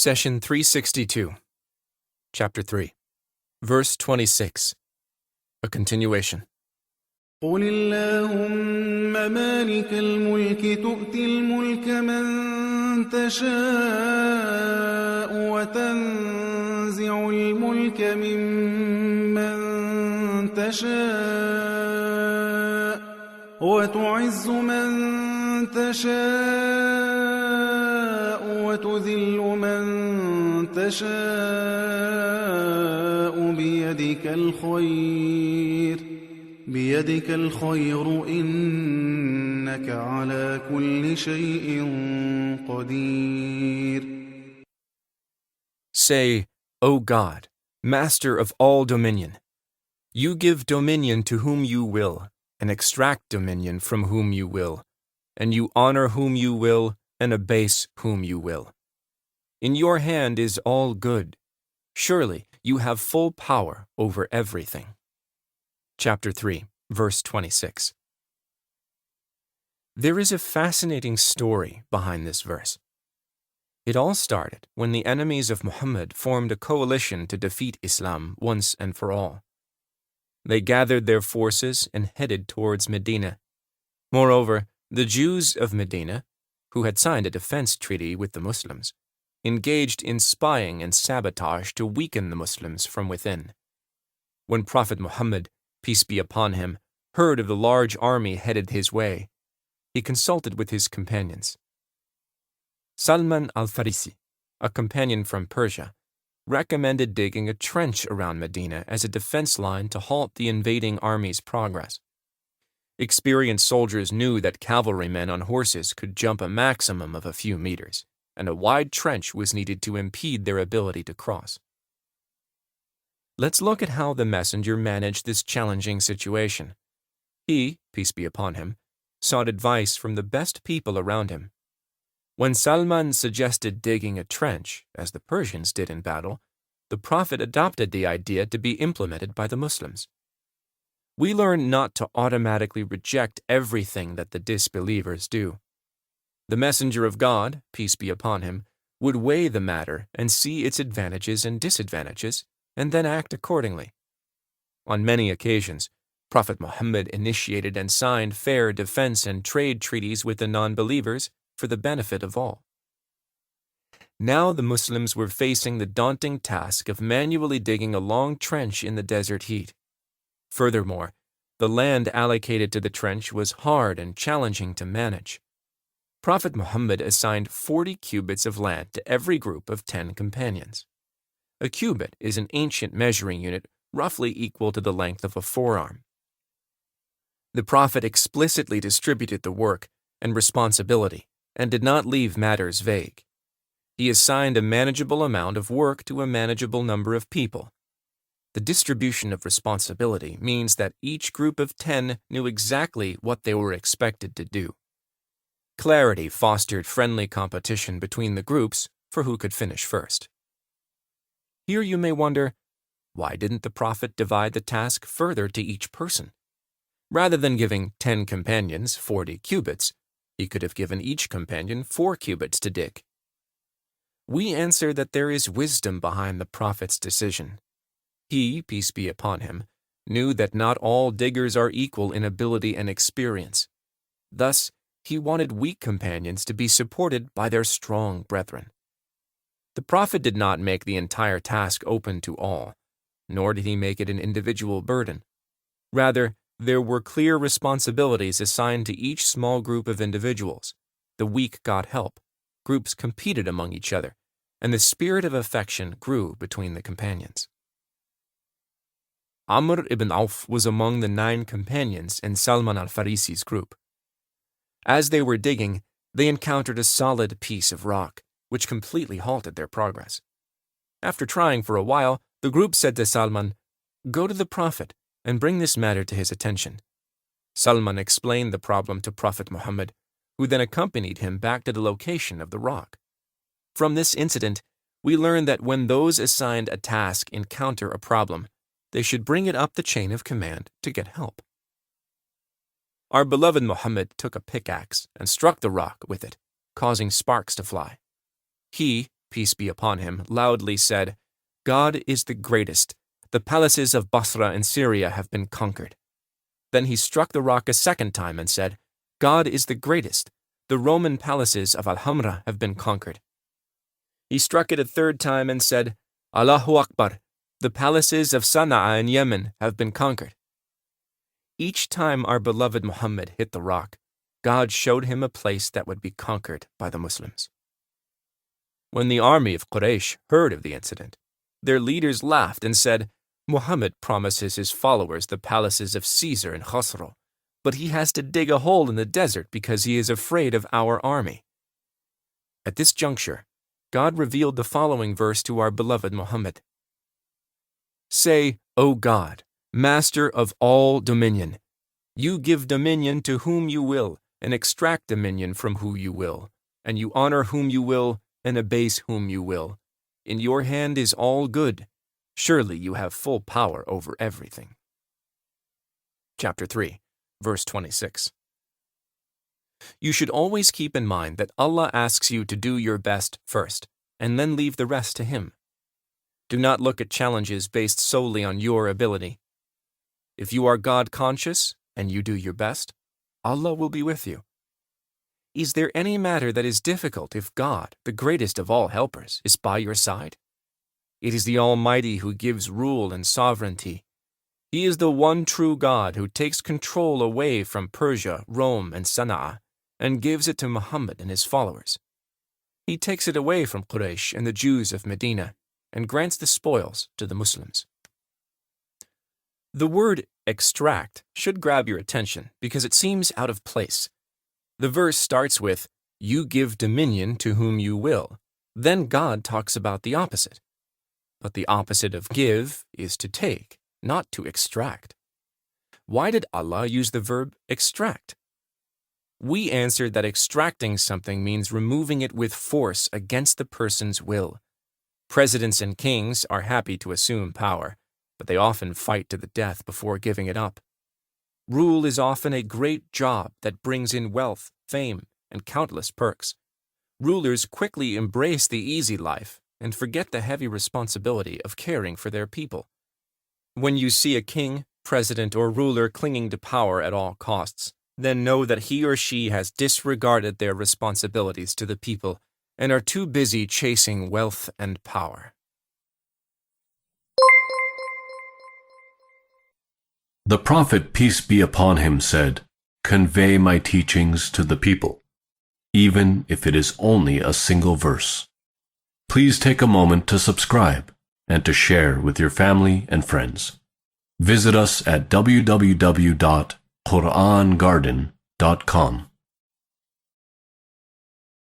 Session 362, Chapter 3, Verse 26, a continuation. قل اللهم مالك الملك تؤتي الملك من تشاء وتنزع الملك ممن تشاء وتعز من تشاء وتذل من تشاء بيدك الخير إنك على كل شيء قدير. Say, O God, Master of all dominion, you give dominion to whom you will, and extract dominion from whom you will, and you honor whom you will, and abase whom you will. In your hand is all good. Surely you have full power over everything. Chapter 3, Verse 26. There is a fascinating story behind this verse. It all started when the enemies of Muhammad formed a coalition to defeat Islam once and for all. They gathered their forces and headed towards Medina. Moreover, the Jews of Medina, who had signed a defense treaty with the Muslims, engaged in spying and sabotage to weaken the Muslims from within. When Prophet Muhammad, peace be upon him, heard of the large army headed his way, he consulted with his companions. Salman al-Farisi, a companion from Persia, recommended digging a trench around Medina as a defense line to halt the invading army's progress. Experienced soldiers knew that cavalrymen on horses could jump a maximum of a few meters, and a wide trench was needed to impede their ability to cross. Let's look at how the messenger managed this challenging situation. He, peace be upon him, sought advice from the best people around him. When Salman suggested digging a trench, as the Persians did in battle, the Prophet adopted the idea to be implemented by the Muslims. We learn not to automatically reject everything that the disbelievers do. The messenger of God, peace be upon him, would weigh the matter and see its advantages and disadvantages, and then act accordingly. On many occasions, Prophet Muhammad initiated and signed fair defense and trade treaties with the non-believers for the benefit of all. Now the Muslims were facing the daunting task of manually digging a long trench in the desert heat. Furthermore, the land allocated to the trench was hard and challenging to manage. Prophet Muhammad assigned 40 cubits of land to every group of 10 companions. A cubit is an ancient measuring unit roughly equal to the length of a forearm. The Prophet explicitly distributed the work and responsibility and did not leave matters vague. He assigned a manageable amount of work to a manageable number of people. The distribution of responsibility means that each group of 10 knew exactly what they were expected to do. Clarity fostered friendly competition between the groups for who could finish first. Here you may wonder, why didn't the Prophet divide the task further to each person? Rather than giving 10 companions 40 cubits, he could have given each companion 4 cubits to dig. We answer that there is wisdom behind the Prophet's decision. He, peace be upon him, knew that not all diggers are equal in ability and experience. Thus, he wanted weak companions to be supported by their strong brethren. The Prophet did not make the entire task open to all, nor did he make it an individual burden. Rather, there were clear responsibilities assigned to each small group of individuals. The weak got help, groups competed among each other, and the spirit of affection grew between the companions. Amr ibn Auf was among the 9 companions in Salman al-Farisi's group. As they were digging, they encountered a solid piece of rock, which completely halted their progress. After trying for a while, the group said to Salman, "Go to the Prophet and bring this matter to his attention." Salman explained the problem to Prophet Muhammad, who then accompanied him back to the location of the rock. From this incident, we learn that when those assigned a task encounter a problem, they should bring it up the chain of command to get help. Our beloved Muhammad took a pickaxe and struck the rock with it, causing sparks to fly. He, peace be upon him, loudly said, "God is the greatest. The palaces of Basra in Syria have been conquered." Then he struck the rock a second time and said, "God is the greatest. The Roman palaces of Al-Hamra have been conquered." He struck it a third time and said, "Allahu Akbar. The palaces of Sana'a in Yemen have been conquered." Each time our beloved Muhammad hit the rock, God showed him a place that would be conquered by the Muslims. When the army of Quraysh heard of the incident, their leaders laughed and said, "Muhammad promises his followers the palaces of Caesar and Khosrow, but he has to dig a hole in the desert because he is afraid of our army." At this juncture, God revealed the following verse to our beloved Muhammad. "Say, O God, Master of all dominion, you give dominion to whom you will, and extract dominion from who you will, and you honor whom you will, and abase whom you will. In your hand is all good. Surely you have full power over everything." Chapter 3, verse 26. You should always keep in mind that Allah asks you to do your best first, and then leave the rest to Him. Do not look at challenges based solely on your ability. If you are God-conscious and you do your best, Allah will be with you. Is there any matter that is difficult if God, the greatest of all helpers, is by your side? It is the Almighty who gives rule and sovereignty. He is the one true God who takes control away from Persia, Rome, and Sana'a, and gives it to Muhammad and his followers. He takes it away from Quraysh and the Jews of Medina, and grants the spoils to the Muslims. The word extract should grab your attention because it seems out of place. The verse starts with, "You give dominion to whom you will." Then God talks about the opposite. But the opposite of give is to take, not to extract. Why did Allah use the verb extract? We answered that extracting something means removing it with force against the person's will. Presidents and kings are happy to assume power, but they often fight to the death before giving it up. Rule is often a great job that brings in wealth, fame, and countless perks. Rulers quickly embrace the easy life and forget the heavy responsibility of caring for their people. When you see a king, president, or ruler clinging to power at all costs, then know that he or she has disregarded their responsibilities to the people and are too busy chasing wealth and power. The Prophet, peace be upon him, said, "Convey my teachings to the people, even if it is only a single verse." Please take a moment to subscribe and to share with your family and friends. Visit us at www.qurangarden.com.